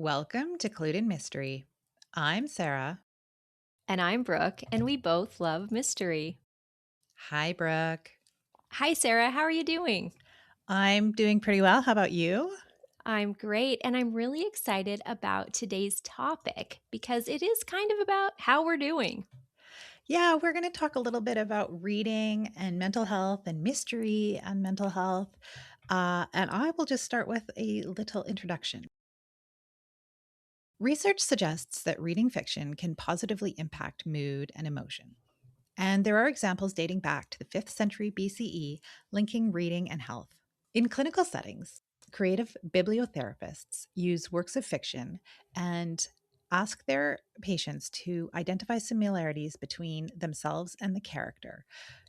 Welcome to Clued in Mystery. I'm Sarah. And I'm Brooke, and we both love mystery. Hi, Brooke. Hi, Sarah. How are you doing? I'm doing pretty well. How about you? I'm great, and I'm really excited about today's topic because it is kind of about how we're doing. Yeah, we're going to talk a little bit about reading and mental health and mystery and mental health. And I will just start with a little introduction. Research suggests that reading fiction can positively impact mood and emotion. And there are examples dating back to the 5th century BCE linking reading and health. In clinical settings, creative bibliotherapists use works of fiction and ask their patients to identify similarities between themselves and the character,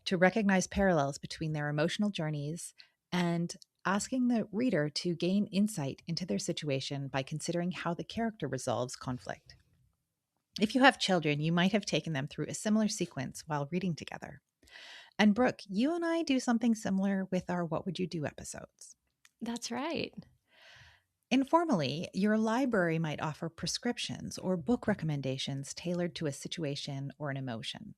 to recognize parallels between their emotional journeys, and asking the reader to gain insight into their situation by considering how the character resolves conflict. If you have children, you might have taken them through a similar sequence while reading together. And Brooke, you and I do something similar with our What Would You Do episodes. That's right. Informally, your library might offer prescriptions or book recommendations tailored to a situation or an emotion.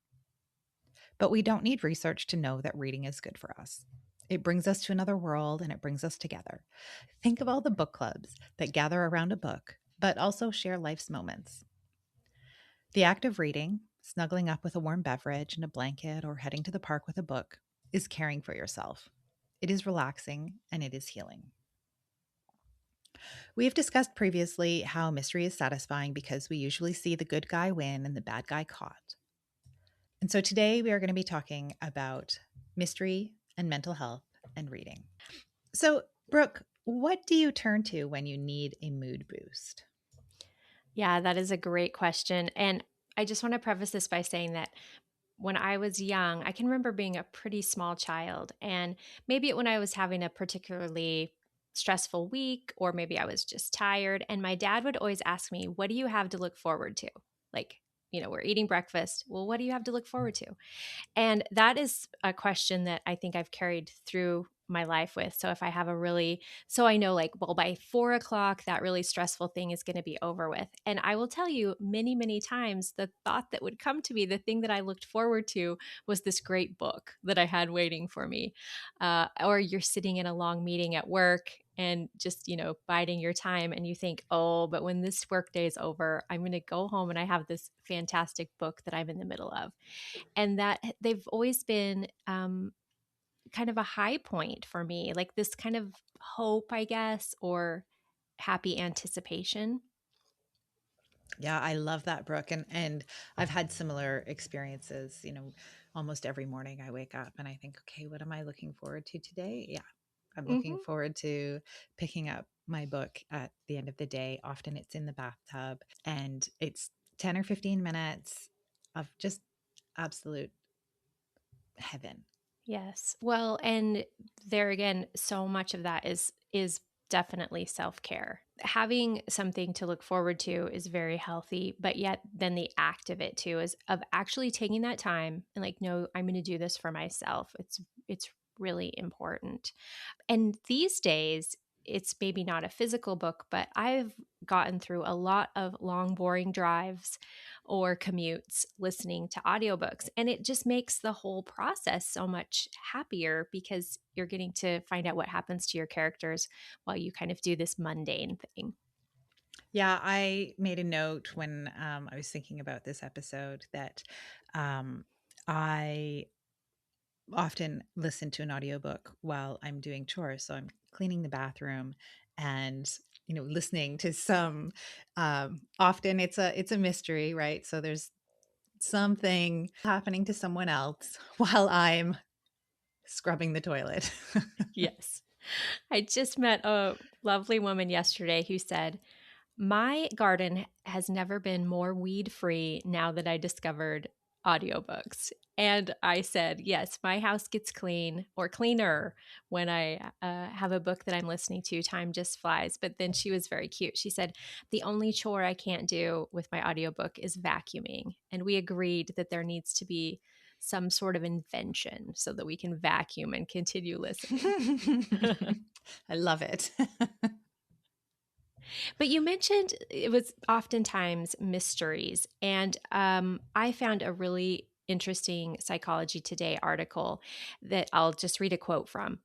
But we don't need research to know that reading is good for us. It brings us to another world and it brings us together. Think of all the book clubs that gather around a book, but also share life's moments. The act of reading, snuggling up with a warm beverage and a blanket, or heading to the park with a book, is caring for yourself. It is relaxing and it is healing. We have discussed previously how mystery is satisfying because we usually see the good guy win and the bad guy caught. And so today we are going to be talking about mystery and mental health and reading. So, Brooke, what do you turn to when you need a mood boost? Yeah, that is a great question. And I just want to preface this by saying that when I was young, I can remember being a pretty small child. And maybe when I was having a particularly stressful week, or maybe I was just tired. And my dad would always ask me, "What do you have to look forward to?" Like, we're eating breakfast. Well, what do you have to look forward to? And that is a question that I think I've carried through my life with. So if I have a really, so I know like, well, by 4 o'clock, that really stressful thing is going to be over with. And I will tell you many, many times the thought that would come to me, the thing that I looked forward to was this great book that I had waiting for me. Or you're sitting in a long meeting at work and just, biding your time and you think, oh, but when this work day is over, I'm going to go home and I have this fantastic book that I'm in the middle of, and that they've always been kind of a high point for me, like this kind of hope, I guess, or happy anticipation. Yeah, I love that, Brooke. And I've had similar experiences, almost every morning I wake up and I think, okay, what am I looking forward to today? Yeah. I'm looking Hmm. forward to picking up my book at the end of the day. Often it's in the bathtub and it's 10 or 15 minutes of just absolute heaven. Yes. Well, and there again, so much of that is definitely self-care. Having something to look forward to is very healthy, but yet then the act of it too is of actually taking that time and like, no, I'm going to do this for myself. It's really important. And these days, it's maybe not a physical book, but I've gotten through a lot of long, boring drives or commutes listening to audiobooks. And it just makes the whole process so much happier because you're getting to find out what happens to your characters while you kind of do this mundane thing. Yeah, I made a note when I was thinking about this episode that um, I often listen to an audiobook while I'm doing chores. So I'm cleaning the bathroom and listening to some often it's a mystery, right? So there's something happening to someone else while I'm scrubbing the toilet. Yes. I just met a lovely woman yesterday who said, my garden has never been more weed free now that I discovered audiobooks. And I said, yes, my house gets clean or cleaner when I have a book that I'm listening to. Time just flies. But then she was very cute. She said, the only chore I can't do with my audiobook is vacuuming. And we agreed that there needs to be some sort of invention so that we can vacuum and continue listening. I love it. But you mentioned it was oftentimes mysteries, and I found a really interesting Psychology Today article that I'll just read a quote from.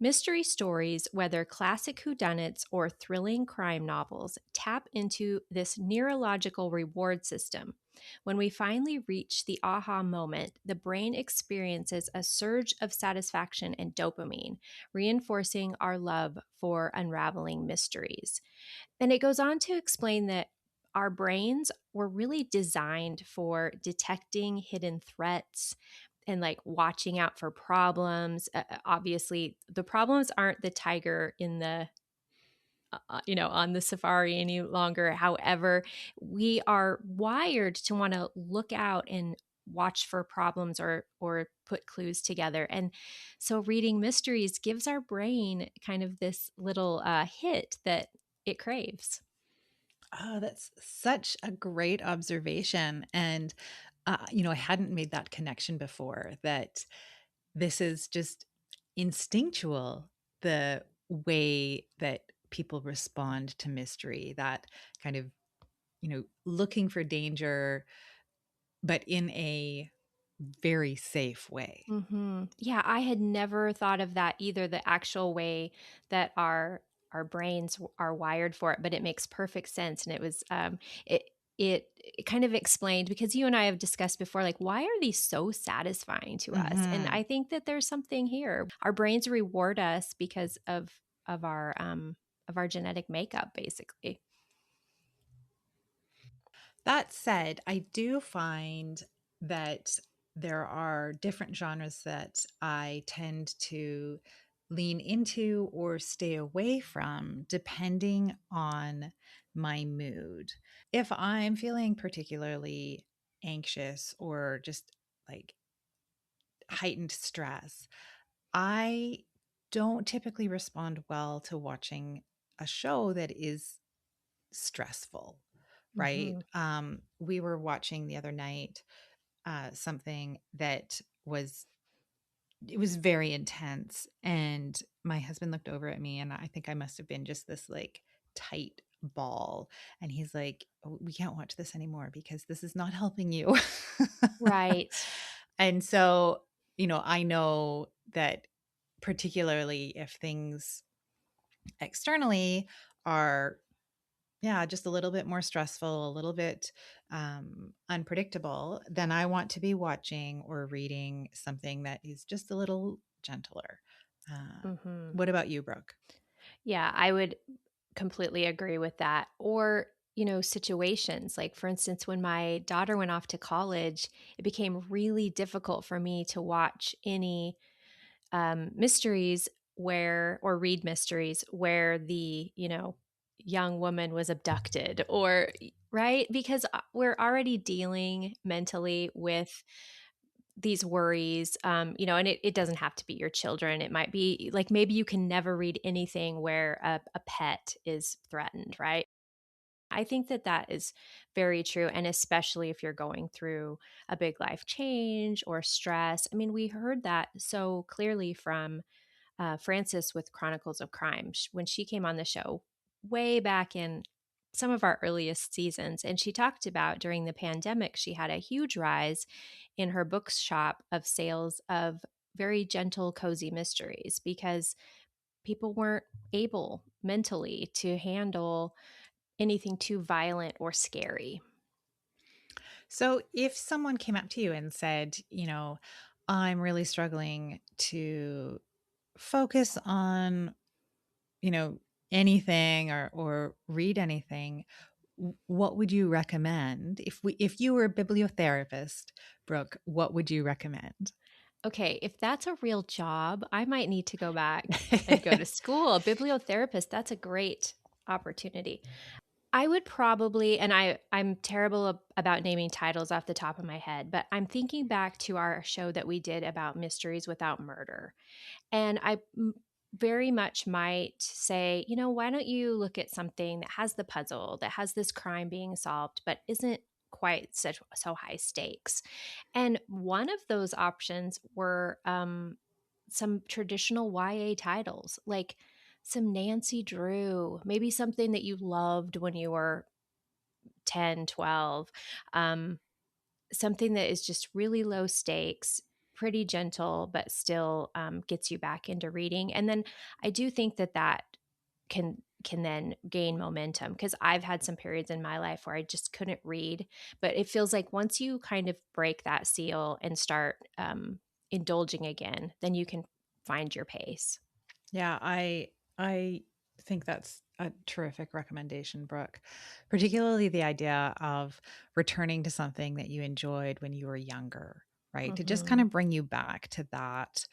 Mystery stories, whether classic whodunits or thrilling crime novels, tap into this neurological reward system. When we finally reach the aha moment, the brain experiences a surge of satisfaction and dopamine, reinforcing our love for unraveling mysteries. And it goes on to explain that our brains were really designed for detecting hidden threats and like watching out for problems. Obviously, the problems aren't the tiger in the on the safari any longer. However, we are wired to want to look out and watch for problems or put clues together. And so reading mysteries gives our brain kind of this little hit that it craves. Oh, that's such a great observation. And, I hadn't made that connection before that this is just instinctual, the way that people respond to mystery, that kind of, looking for danger, but in a very safe way. Yeah, I had never thought of that either, the actual way that our brains are wired for it, but it makes perfect sense. And it was it it kind of explained because you and I have discussed before, like why are these so satisfying to us? And Hmm. I think that there's something here. Our brains reward us because of our genetic makeup, basically. That said, I do find that there are different genres that I tend to lean into or stay away from depending on my mood. If I'm feeling particularly anxious or just like heightened stress, I don't typically respond well to watching a show that is stressful, right? Hmm. We were watching the other night something that was it was very intense, and my husband looked over at me, and I think I must have been just this like tight ball, and he's like, "Oh, we can't watch this anymore because this is not helping you." Right. And so, I know that particularly if things externally are, yeah, just a little bit more stressful, a little bit unpredictable, then I want to be watching or reading something that is just a little gentler. Uh, Hmm. what about you, Brooke? Yeah, I would completely agree with that. Or, situations like, for instance, when my daughter went off to college, it became really difficult for me to watch any mysteries or read mysteries where the young woman was abducted right? Because we're already dealing mentally with these worries, and it doesn't have to be your children. It might be like maybe you can never read anything where a pet is threatened, right? I think that that is very true. And especially if you're going through a big life change or stress. I mean, we heard that so clearly from Frances with Chronicles of Crime when she came on the show way back in some of our earliest seasons. And she talked about during the pandemic, she had a huge rise in her bookshop of sales of very gentle, cozy mysteries because people weren't able mentally to handle anything too violent or scary. So, if someone came up to you and said, I'm really struggling to focus on, you know, anything or read anything, what would you recommend? If you were a bibliotherapist, Brooke, what would you recommend? Okay, if that's a real job, I might need to go back and go to school. A bibliotherapist, that's a great opportunity. I would probably, and I'm terrible about naming titles off the top of my head, but I'm thinking back to our show that we did about mysteries without murder. And very much might say, why don't you look at something that has the puzzle, that has this crime being solved, but isn't quite so high stakes. And one of those options were some traditional YA titles, like Some Nancy Drew, maybe something that you loved when you were 10, 12. Um, Something that is just really low stakes, pretty gentle, but still gets you back into reading. And then I do think that can then gain momentum, because I've had some periods in my life where I just couldn't read, but it feels like once you kind of break that seal and start indulging again, then you can find your pace. Yeah, I think that's a terrific recommendation, Brooke. Particularly the idea of returning to something that you enjoyed when you were younger, right? To just kind Hmm. of bring you back to that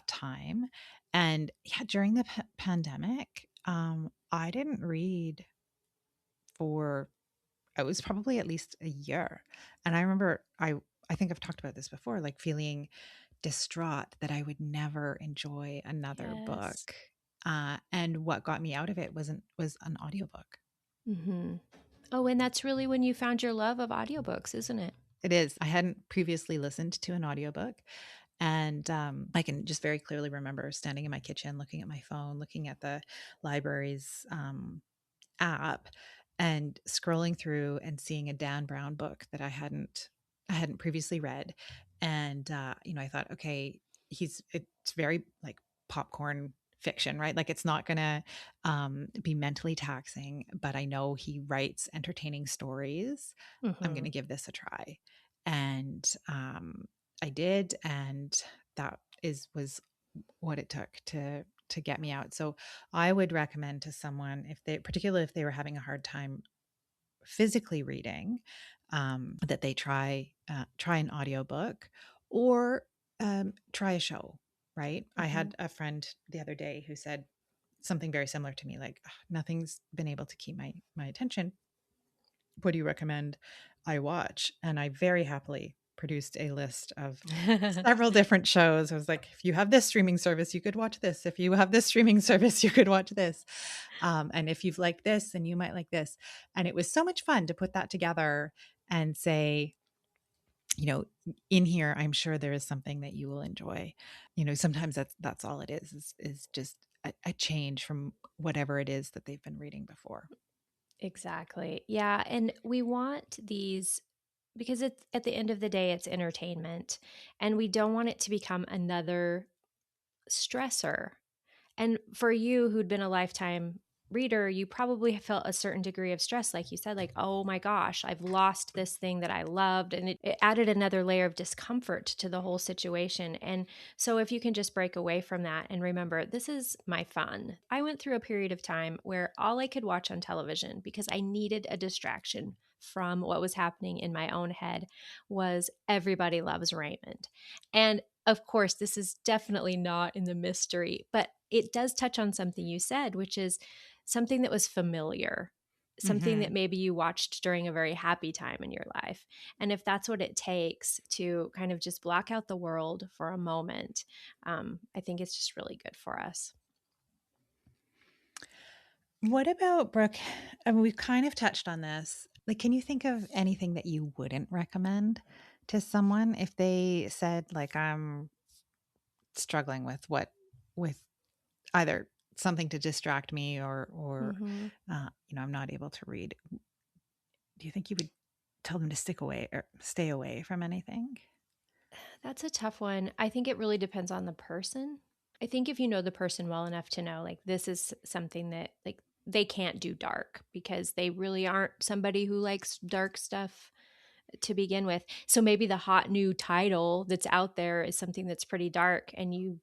time. And yeah, during the pandemic, I didn't read for it was probably at least a year. And I remember I think I've talked about this before, like feeling distraught that I would never enjoy another Yes. book. And what got me out of it was an audiobook. Hmm. Oh, and that's really when you found your love of audiobooks, isn't it? It is. I hadn't previously listened to an audiobook. And I can just very clearly remember standing in my kitchen, looking at my phone, looking at the library's app and scrolling through and seeing a Dan Brown book that I hadn't previously read. And I thought, okay, it's very like popcorn fiction, right? Like it's not gonna be mentally taxing, but I know he writes entertaining stories. I'm Hmm. gonna give this a try. And I did, and that is was what it took to get me out. So I would recommend to someone, if they particularly if they were having a hard time physically reading, that they try an audiobook or try a show, right? I Hmm. had a friend the other day who said something very similar to me, like, "Ugh, nothing's been able to keep my attention. What do you recommend I watch?" And I very happily produced a list of several different shows. I was like, if you have this streaming service, you could watch this. If you have this streaming service, you could watch this. And if you've liked this, then you might like this. And it was so much fun to put that together and say, you know, in here, I'm sure there is something that you will enjoy. Sometimes that's all it is just a change from whatever it is that they've been reading before. Exactly. Yeah, and we want these because it's at the end of the day it's entertainment, and we don't want it to become another stressor. And for you who'd been a lifetime reader, you probably felt a certain degree of stress, like you said, like, oh my gosh, I've lost this thing that I loved. And it added another layer of discomfort to the whole situation. And so, if you can just break away from that and remember, this is my fun. I went through a period of time where all I could watch on television, because I needed a distraction from what was happening in my own head, was Everybody Loves Raymond. And of course, this is definitely not in the mystery, but it does touch on something you said, which is something that was familiar, something that Hmm. maybe you watched during a very happy time in your life. And if that's what it takes to kind of just block out the world for a moment, I think it's just really good for us. What about Brooke? I mean, we've kind of touched on this. Like, can you think of anything that you wouldn't recommend to someone if they said, like, I'm struggling with either something to distract me or Hmm. I'm not able to read. Do you think you would tell them to stick away or stay away from anything? That's a tough one. I think it really depends on the person. I think if you know the person well enough to know, like, this is something that, like, they can't do dark because they really aren't somebody who likes dark stuff to begin with. So maybe the hot new title that's out there is something that's pretty dark, and you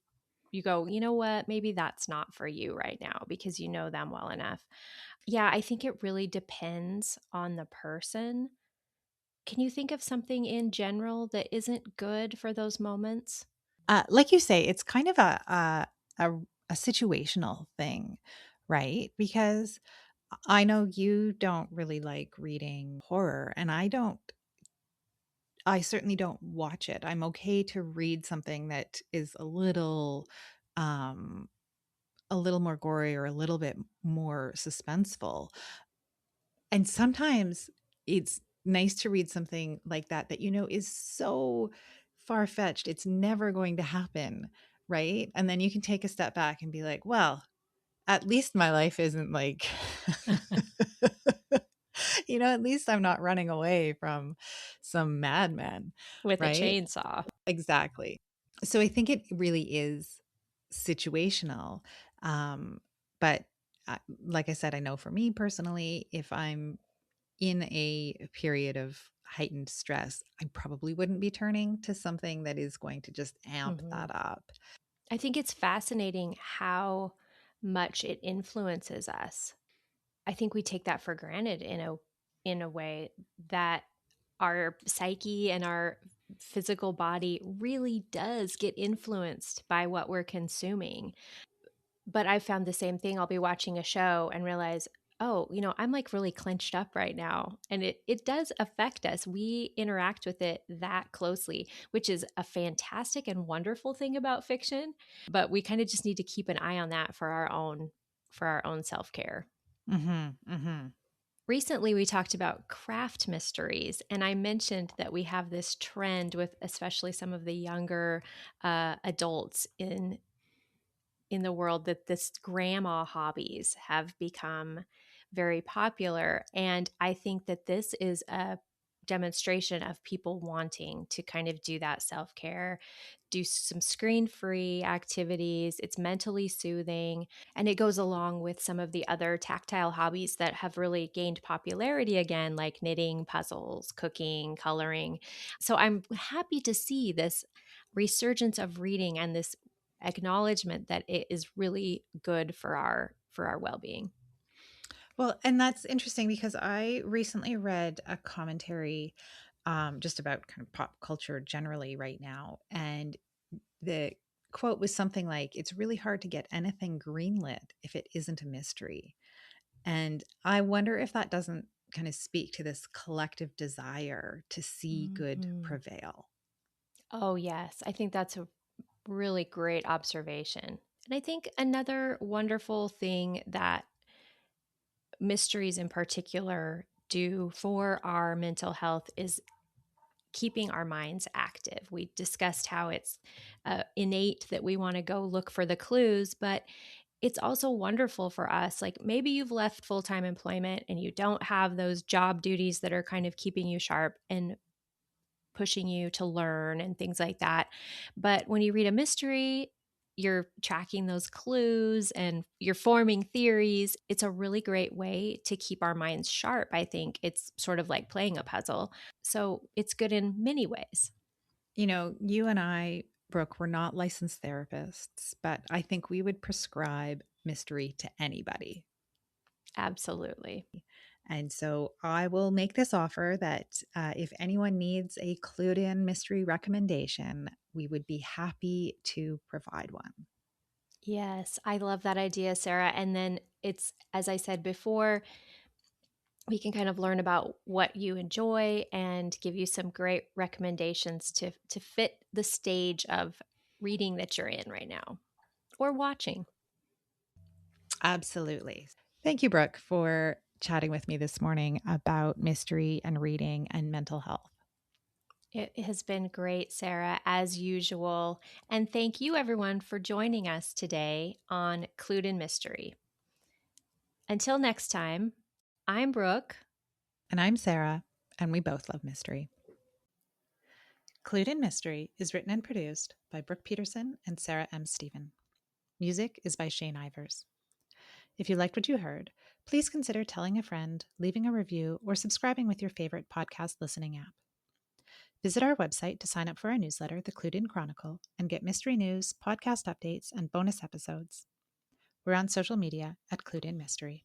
go, you know what, maybe that's not for you right now because you know them well enough. Yeah, I think it really depends on the person. Can you think of something in general that isn't good for those moments? Like you say, it's kind of a situational thing, right? Because I know you don't really like reading horror, and I certainly don't watch it. I'm okay to read something that is um, a little more gory or a little bit more suspenseful. And sometimes it's nice to read something like that that is so far-fetched. It's never going to happen. right? And then you can take a step back and be like, well, at least my life isn't like, at least I'm not running away from some madman, With a right? chainsaw. Exactly. So I think it really is situational. Um, but like I said, I know for me personally, if I'm in a period of heightened stress, I probably wouldn't be turning to something that is going to just amp Mhm. that up. I think it's fascinating how much it influences us. I think we take that for granted in a way that our psyche and our physical body really does get influenced by what we're consuming. But I found the same thing. I'll be watching a show and realize, oh, I'm like really clenched up right now. And it does affect us. We interact with it that closely, which is a fantastic and wonderful thing about fiction. But we kind of just need to keep an eye on that for our own self-care. Hmm. Hmm. Recently, we talked about craft mysteries, and I mentioned that we have this trend with especially some of the younger adults in the world, that this grandma hobbies have become very popular. And I think that this is a demonstration of people wanting to kind of do that self care, do some screen free activities. It's mentally soothing. And it goes along with some of the other tactile hobbies that have really gained popularity again, like knitting, puzzles, cooking, coloring. So I'm happy to see this resurgence of reading and this acknowledgement that it is really good for our well-being. Well, and that's interesting because I recently read a commentary just about kind of pop culture generally right now. And the quote was something like, it's really hard to get anything greenlit if it isn't a mystery. And I wonder if that doesn't kind of speak to this collective desire to see good Mhm. prevail. Oh, yes. I think that's a really great observation. And I think another wonderful thing that mysteries in particular do for our mental health is keeping our minds active. We discussed how it's innate that we want to go look for the clues, but it's also wonderful for us. Like maybe you've left full time employment and you don't have those job duties that are kind of keeping you sharp and pushing you to learn and things like that. But when you read a mystery, you're tracking those clues and you're forming theories. It's a really great way to keep our minds sharp. I think it's sort of like playing a puzzle. So it's good in many ways. You and I, Brooke, we're not licensed therapists, but I think we would prescribe mystery to anybody. Absolutely. And so I will make this offer that if anyone needs a clued in mystery recommendation, we would be happy to provide one. Yes, I love that idea, Sarah. And then it's, as I said before, we can kind of learn about what you enjoy and give you some great recommendations to fit the stage of reading that you're in right now or watching. Absolutely. Thank you, Brooke, for chatting with me this morning about mystery and reading and mental health. It has been great, Sarah, as usual. And thank you, everyone, for joining us today on Clued in Mystery. Until next time, I'm Brooke. And I'm Sarah, and we both love mystery. Clued in Mystery is written and produced by Brooke Peterson and Sarah M. Stephen. Music is by Shane Ivers. If you liked what you heard, please consider telling a friend, leaving a review, or subscribing with your favorite podcast listening app. Visit our website to sign up for our newsletter, The Clued In Chronicle, and get mystery news, podcast updates, and bonus episodes. We're on social media at Clued In Mystery.